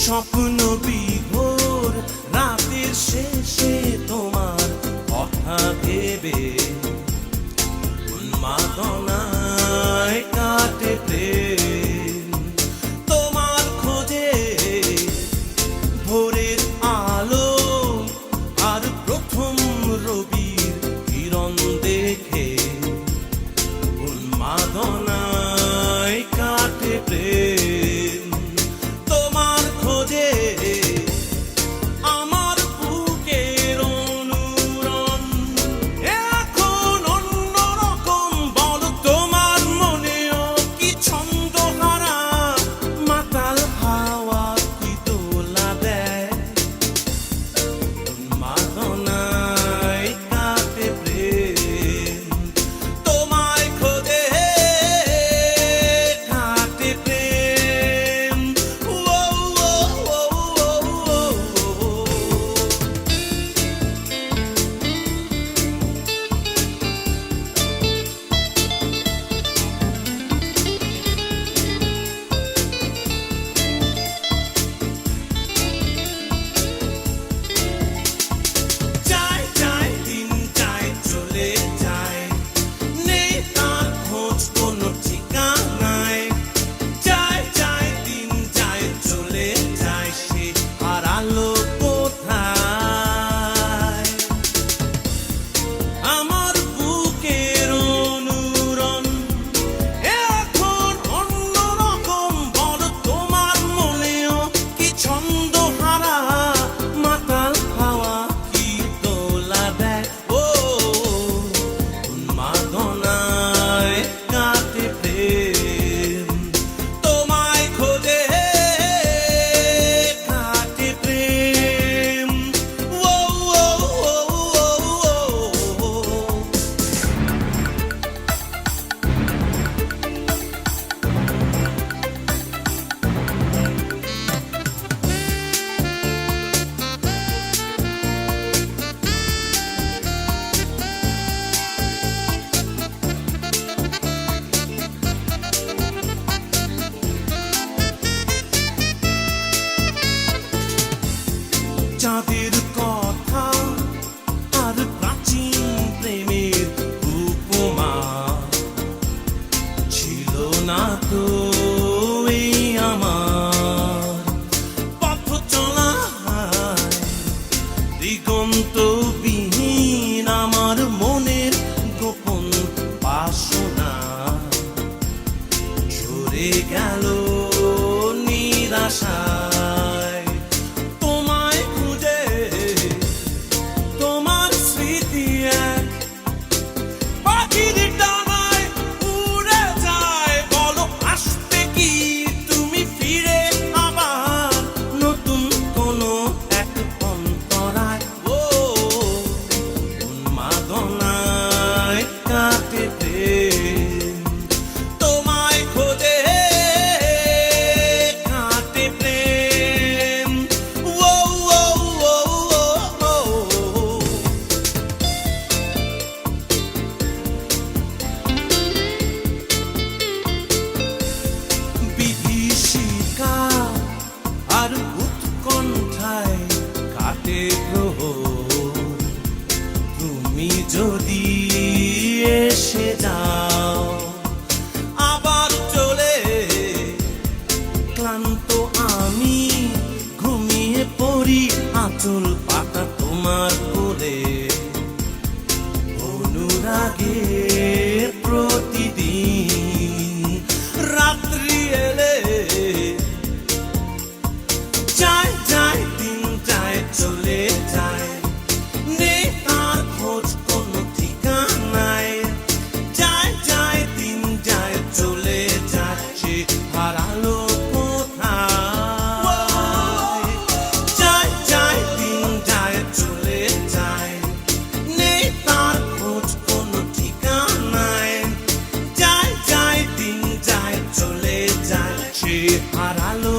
স্বপ্ন বিভোর রাতের শেষে তোমার কথা ভেবে উন্মাদনায় কাটে প্রেম। তোমার খোঁজে ভোরের আলো আর প্রথম রবির কিরণ দেখে উন্মাদনায় কাটে প্রেম। তোমার খোঁজে আমার বুকের অনুরণ এখন অন্যরকম। বলো তোমার মনেও কি ছন্দহারা মাতাল হাওয়া কি দোলা দেয় উন্মাদনায় কাটে প্রেম। তোমায় খোঁজে কাটে প্রেম। ও ও ও ও ও। যায় যায় দিন যায় চলে যায়, নেই তার খোঁজ কোনো ঠিকানায়। যায় যায় দিন যায় চলে যায়, সে হারালো কোথায়। আমার বুকের অনুরণ এখন অন্যরকম। বলো তোমার মনেও কি ছন্দহারা মাতাল হাওয়া কি দোলা দেয় ও উন্মাদনায় কাটে প্রেম। তোমায় খোঁজে কাটে প্রেম। ও ও ও ও ও। চাঁদের কথা আর প্রাচীন প্রেমের উপমা ছিল না তো এই আমার পথ চলায় দিগন্তবিহীন আমার মনের গোপন বাসনা ঝরে গেল নিরাশায়। তোমায় খুঁজে তোমার স্মৃতি এক পাখির ডানায় উড়ে যায়। বলো আসবে কি তুমি ফিরে আবার নতুন কোনো এক অন্তরায়। ও উন্মাদনায় কাটে প্রেম। তোমায় খোঁজে কাটে প্রেম। ও ও ও ও ও। বিভীষিকা আর উৎকণ্ঠায় কাটে প্রহর। তুমি যদি এসে যাও আবার চলে ক্লান্ত আমি ঘুমিয়ে পড়ি আঁচল পাতা তোমার কোলে। অনুরাগে প্রতিদিন রাত্রি এলে যায় যায় দিন যায় চলে যায়, নেই তার খোঁজ কোনো ঠিকানায়। যায় যায় দিন যায় চলে যায়, সে হারালো কোথায়। যায় যায় দিন যায় চলে যায়, নেই তার খোঁজ কোনো ঠিকানায়। যায় যায় দিন যায় চলে যায়, সে হারালো